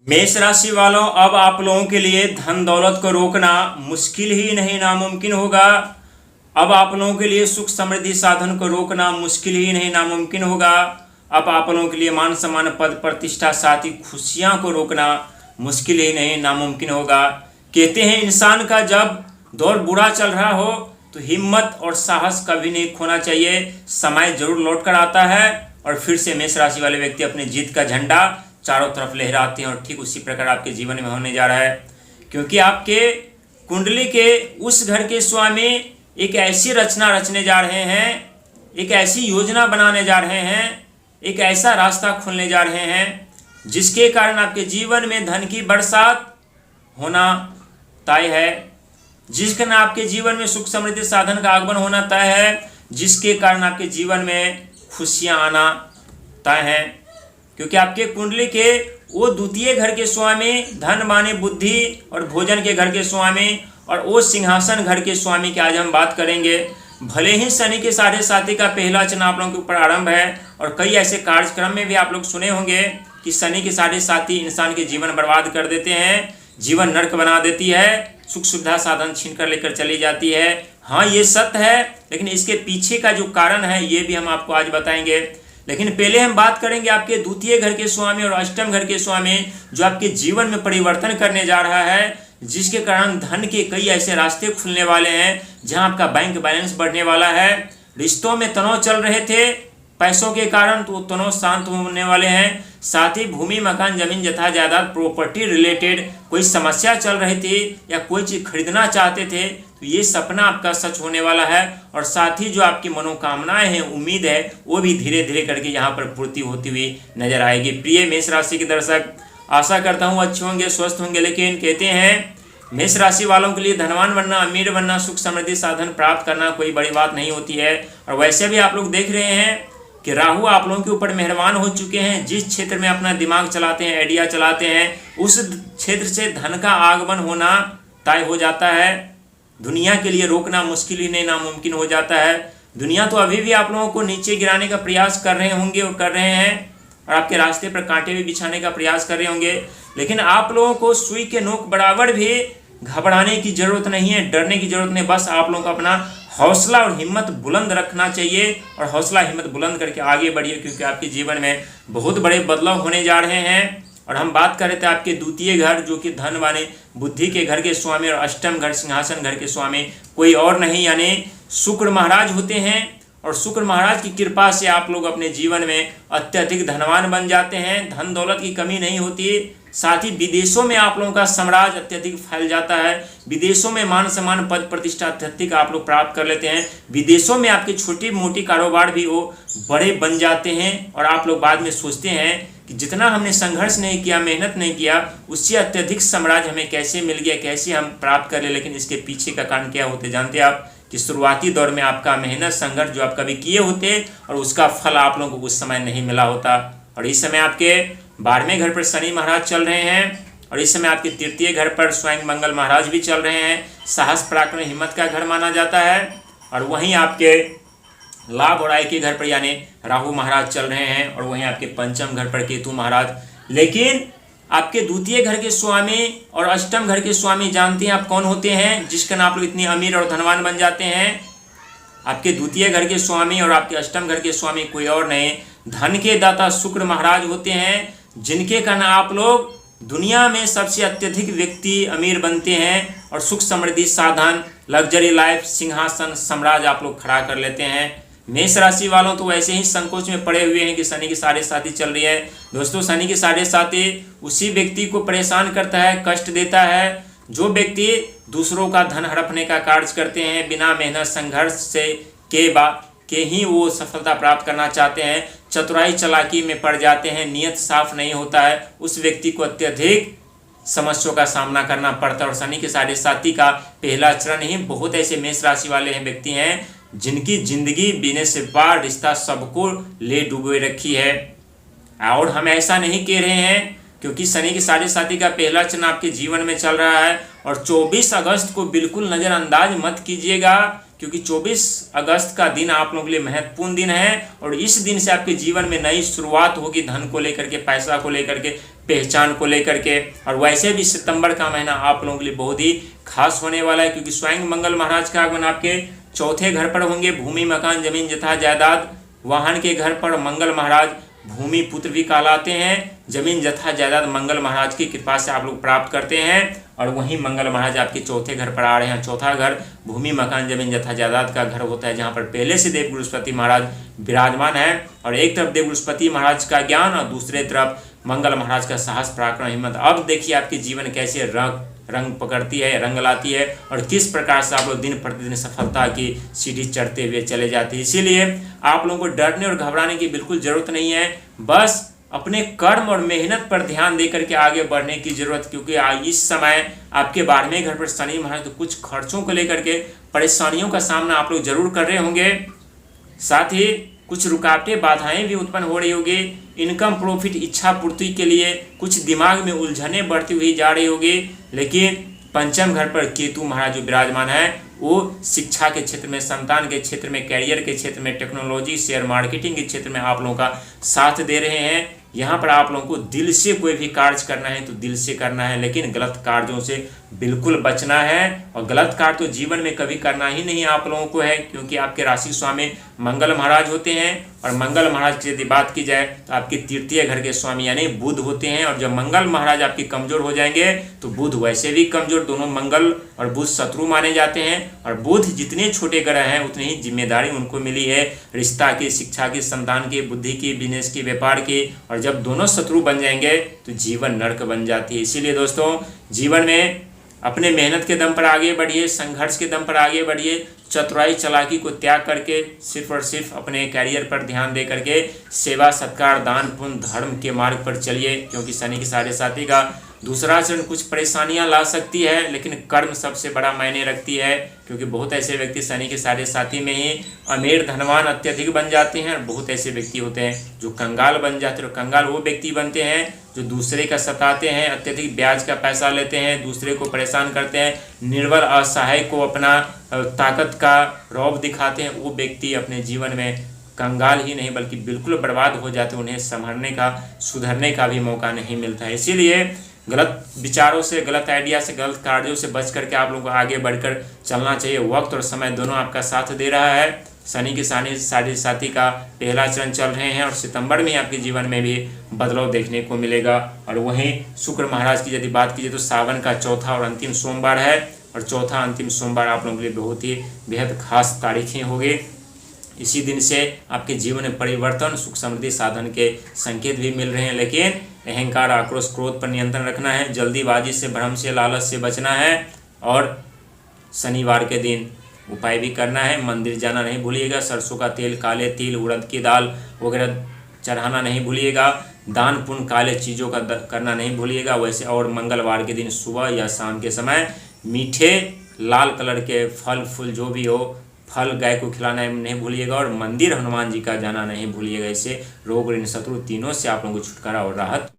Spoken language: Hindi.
मेष राशि वालों, अब आप लोगों के लिए धन दौलत को रोकना मुश्किल ही नहीं नामुमकिन होगा। अब आप लोगों के लिए सुख समृद्धि साधन को रोकना मुश्किल ही नहीं नामुमकिन होगा। अब आप लोगों के लिए मान सम्मान पद प्रतिष्ठा साथ ही खुशियां को रोकना मुश्किल ही नहीं नामुमकिन होगा। कहते हैं इंसान का जब दौर बुरा चल रहा हो तो हिम्मत और साहस कभी नहीं खोना चाहिए। समय जरूर लौट कर आता है और फिर से मेष राशि वाले व्यक्ति अपने जीत का झंडा चारों तरफ लहराते हैं और ठीक उसी प्रकार आपके जीवन में होने जा रहा है, क्योंकि आपके कुंडली के उस घर के स्वामी एक ऐसी रचना रचने जा रहे हैं, एक ऐसी योजना बनाने जा रहे हैं, एक ऐसा रास्ता खोलने जा रहे हैं जिसके कारण आपके जीवन में धन की बरसात होना तय है, जिसके कारण आपके जीवन में सुख समृद्धि साधन का आगमन होना तय है, जिसके कारण आपके जीवन में खुशियां आना तय है। क्योंकि आपके कुंडली के वो द्वितीय घर के स्वामी धन माने बुद्धि और भोजन के घर के स्वामी और वो सिंहासन घर के स्वामी की आज हम बात करेंगे। भले ही शनि के 7.5 का पहला चरण आप लोगों के ऊपर आरंभ है और कई ऐसे कार्यक्रम में भी आप लोग सुने होंगे कि शनि के 7.5 इंसान के जीवन बर्बाद कर देते हैं, जीवन नर्क बना देती है, सुख सुविधा साधन छीन कर लेकर चली जाती है। हाँ, ये सत्य है, लेकिन इसके पीछे का जो कारण है ये भी हम आपको आज बताएंगे। लेकिन पहले हम बात करेंगे आपके द्वितीय घर के स्वामी और अष्टम घर के स्वामी जो आपके जीवन में परिवर्तन करने जा रहा है, जिसके कारण धन के कई ऐसे रास्ते खुलने वाले हैं, जहां आपका बैंक बैलेंस बढ़ने वाला है। रिश्तों में तनाव चल रहे थे पैसों के कारण, तो तनाव शांत होने वाले हैं। साथ ही भूमि मकान जमीन जथा जायदाद प्रॉपर्टी रिलेटेड कोई समस्या चल रही थी या कोई चीज खरीदना चाहते थे तो ये सपना आपका सच होने वाला है। और साथ ही जो आपकी मनोकामनाएं हैं, उम्मीद है, वो भी धीरे धीरे करके यहाँ पर पूर्ति होती हुई नजर आएगी। प्रिय मेष राशि के दर्शक, आशा करता हूँ अच्छे होंगे, स्वस्थ होंगे। लेकिन कहते हैं मेष राशि वालों के लिए धनवान बनना, अमीर बनना, सुख समृद्धि साधन प्राप्त करना कोई बड़ी बात नहीं होती है। और वैसे भी आप लोग देख रहे हैं कि राहु आप लोगों के ऊपर मेहरबान हो चुके हैं। जिस क्षेत्र में अपना दिमाग चलाते हैं, आइडिया चलाते हैं, उस क्षेत्र से धन का आगमन होना तय हो जाता है। दुनिया के लिए रोकना मुश्किल ही नहीं नामुमकिन हो जाता है। दुनिया तो अभी भी आप लोगों को नीचे गिराने का प्रयास कर रहे होंगे और कर रहे हैं, और आपके रास्ते पर कांटे भी बिछाने का प्रयास कर रहे होंगे। लेकिन आप लोगों को सुई के नोक बराबर भी घबराने की जरूरत नहीं है, डरने की जरूरत नहीं। बस आप लोगों को अपना हौसला और हिम्मत बुलंद रखना चाहिए और हौसला हिम्मत बुलंद करके आगे बढ़िए, क्योंकि आपके जीवन में बहुत बड़े बदलाव होने जा रहे हैं। और हम बात कर रहे थे आपके द्वितीय घर जो कि धन वाले बुद्धि के घर के स्वामी और अष्टम घर सिंहासन घर के स्वामी कोई और नहीं यानी शुक्र महाराज होते हैं। और शुक्र महाराज की कृपा से आप लोग अपने जीवन में अत्यधिक धनवान बन जाते हैं, धन दौलत की कमी नहीं होती। साथ ही विदेशों में आप लोगों का साम्राज्य अत्यधिक फैल जाता है। विदेशों में मान सम्मान पद प्रतिष्ठा अत्यधिक आप लोग प्राप्त कर लेते हैं। विदेशों में आपके छोटी मोटी कारोबार भी वो बड़े बन जाते हैं और आप लोग बाद में सोचते हैं कि जितना हमने संघर्ष नहीं किया, मेहनत नहीं किया, उससे अत्यधिक साम्राज्य हमें कैसे मिल गया, कैसे हम प्राप्त कर ले। लेकिन इसके पीछे का कारण क्या होते जानते हैं आप, कि शुरुआती दौर में आपका मेहनत संघर्ष जो आप कभी किए होते और उसका फल आप लोगों को उस समय नहीं मिला होता। और इस समय आपके 12वें घर पर शनि महाराज चल रहे हैं और इस समय आपके तृतीय घर पर स्वयं मंगल महाराज भी चल रहे हैं। साहस पराक्रम हिम्मत का घर माना जाता है। और वहीं आपके लाभ और आय के घर पर यानी राहु महाराज चल रहे हैं और वहीं आपके पंचम घर पर केतु महाराज। लेकिन आपके द्वितीय घर के स्वामी और अष्टम घर के स्वामी जानते हैं आप कौन होते हैं, जिसके कारण आप लोग इतने अमीर और धनवान बन जाते हैं। आपके द्वितीय घर के स्वामी और आपके अष्टम घर के स्वामी कोई और नहीं, धन के दाता शुक्र महाराज होते हैं, जिनके कारण आप लोग दुनिया में सबसे अत्यधिक व्यक्ति अमीर बनते हैं और सुख समृद्धि साधन, लग्जरी लाइफ, सिंहासन, साम्राज्य आप लोग खड़ा कर लेते हैं। मेष राशि वालों तो वैसे ही संकोच में पड़े हुए हैं कि शनि की 7.5 चल रही है। दोस्तों, शनि की 7.5 उसी व्यक्ति को परेशान करता है, कष्ट देता है जो व्यक्ति दूसरों का धन हड़पने का कार्य करते हैं, बिना मेहनत संघर्ष से के ही वो सफलता प्राप्त करना चाहते हैं, चतुराई चालाकी में पड़ जाते हैं, नियत साफ नहीं होता है, उस व्यक्ति को अत्यधिक समस्याओं का सामना करना पड़ता है। और शनि के 7.5 का पहला चरण ही बहुत ऐसे मेष राशि वाले हैं व्यक्ति हैं जिनकी जिंदगी बिना से पार रिश्ता सबको ले डूबे रखी है। और हम ऐसा नहीं कह रहे हैं क्योंकि शनि की 7.5 का पहला चरण आपके जीवन में चल रहा है। और 24 अगस्त को बिल्कुल नज़रअंदाज मत कीजिएगा, क्योंकि 24 अगस्त का दिन आप लोगों के लिए महत्वपूर्ण दिन है और इस दिन से आपके जीवन में नई शुरुआत होगी। धन को लेकर के, पैसा को लेकर के पहचान को लेकर के। और वैसे भी सितंबर का महीना आप लोगों के लिए बहुत ही खास होने वाला है, क्योंकि स्वयं मंगल महाराज का आगमन आपके चौथे घर पर होंगे। भूमि, मकान, जमीन जथा जायदाद, वाहन के घर पर मंगल महाराज भूमि पुत्र भी कहलाते हैं। जमीन जथा जायदाद मंगल महाराज की कृपा से आप लोग प्राप्त करते हैं। और वहीं मंगल महाराज आपके चौथे घर पर आ रहे हैं। चौथा घर भूमि, मकान, जमीन जथा जायदाद का घर होता है, जहाँ पर पहले से देव बृहस्पति महाराज विराजमान है। और एक तरफ देव बृहस्पति महाराज का ज्ञान और दूसरे तरफ मंगल महाराज का साहस, पराक्रम, हिम्मत। अब देखिए आपके जीवन कैसे रंग पकड़ती है, रंग लाती है, और किस प्रकार से आप लोग दिन प्रतिदिन सफलता की सीढ़ी चढ़ते हुए चले जाते हैं। इसीलिए आप लोगों को डरने और घबराने की बिल्कुल जरूरत नहीं है। बस अपने कर्म और मेहनत पर ध्यान देकर के आगे बढ़ने की जरूरत, क्योंकि इस समय आपके 12वें घर पर शनि महाराज, तो कुछ खर्चों को लेकर के परेशानियों का सामना आप लोग जरूर कर रहे होंगे। साथ ही कुछ रुकावटें, बाधाएं भी उत्पन्न हो रही होगी। इनकम, प्रॉफिट, इच्छा पूर्ति के लिए कुछ दिमाग में उलझने बढ़ती हुई जा रही होगी। लेकिन पंचम घर पर केतु महाराज जो विराजमान है, वो शिक्षा के क्षेत्र में, संतान के क्षेत्र में, कैरियर के क्षेत्र में, टेक्नोलॉजी, शेयर मार्केटिंग के क्षेत्र में आप लोगों का साथ दे रहे हैं। यहाँ पर आप लोगों को दिल से कोई भी कार्य करना है तो दिल से करना है, लेकिन गलत कार्यों से बिल्कुल बचना है। और गलत कार्य तो जीवन में कभी करना ही नहीं आप लोगों को है, क्योंकि आपके राशि स्वामी मंगल महाराज होते हैं। और मंगल महाराज की यदि बात की जाए तो आपके तृतीय घर के स्वामी यानी बुध होते हैं। और जब मंगल महाराज आपके कमजोर हो जाएंगे तो बुध वैसे भी कमजोर, दोनों मंगल और बुध शत्रु माने जाते हैं। और बुध जितने छोटे ग्रह हैं उतनी ही जिम्मेदारी उनको मिली है, रिश्ता की, शिक्षा की, संतान की, बुद्धि की, बिजनेस की, व्यापार की। और जब दोनों शत्रु बन जाएंगे तो जीवन नरक बन जाती है। इसीलिए दोस्तों, जीवन में अपने मेहनत के दम पर आगे बढ़िए, संघर्ष के दम पर आगे बढ़िए, चतुराई चालाकी को त्याग करके सिर्फ और सिर्फ अपने कैरियर पर ध्यान दे करके सेवा, सत्कार, दान, पुण्य, धर्म के मार्ग पर चलिए। क्योंकि शनि की 7.5 का दूसरा चरण कुछ परेशानियां ला सकती है, लेकिन कर्म सबसे बड़ा मायने रखती है। क्योंकि बहुत ऐसे व्यक्ति शनि के 7.5 में ही अमीर, धनवान अत्यधिक बन जाते हैं। और बहुत ऐसे व्यक्ति होते हैं जो कंगाल बन जाते हैं। और कंगाल वो व्यक्ति बनते हैं जो दूसरे का सताते हैं, अत्यधिक ब्याज का पैसा लेते हैं, दूसरे को परेशान करते हैं, निर्बल असहाय को अपना ताकत का रौब दिखाते हैं। वो व्यक्ति अपने जीवन में कंगाल ही नहीं बल्कि बिल्कुल बर्बाद हो जाते हैं। उन्हें संभलने का, सुधरने का भी मौका नहीं मिलता है। इसीलिए गलत विचारों से, गलत आइडिया से, गलत कार्यों से बच करके आप लोगों को आगे बढ़कर चलना चाहिए। वक्त और समय दोनों आपका साथ दे रहा है। शनि के 7.5 का पहला चरण चल रहे हैं और सितंबर में आपके जीवन में भी बदलाव देखने को मिलेगा। और वहीं शुक्र महाराज की यदि बात कीजिए तो सावन का चौथा और अंतिम सोमवार है। और चौथा अंतिम सोमवार आप लोगों के लिए बहुत ही बेहद खास तारीखें होगी। इसी दिन से आपके जीवन में परिवर्तन, सुख समृद्धि साधन के संकेत भी मिल रहे हैं। लेकिन अहंकार, आक्रोश, क्रोध पर नियंत्रण रखना है, जल्दीबाजी से, भ्रम से, लालच से बचना है। और शनिवार के दिन उपाय भी करना है, मंदिर जाना नहीं भूलिएगा, सरसों का तेल, काले तिल, उड़द की दाल वगैरह चढ़ाना नहीं भूलिएगा, दान पुण्य काले चीज़ों का करना नहीं भूलिएगा। वैसे और मंगलवार के दिन सुबह या शाम के समय मीठे लाल कलर के फल फूल जो भी हो, फल गाय को खिलाना नहीं भूलिएगा। और मंदिर हनुमान जी का जाना नहीं भूलिएगा। इससे रोग, ऋण, शत्रु तीनों से आप लोगों को छुटकारा और राहत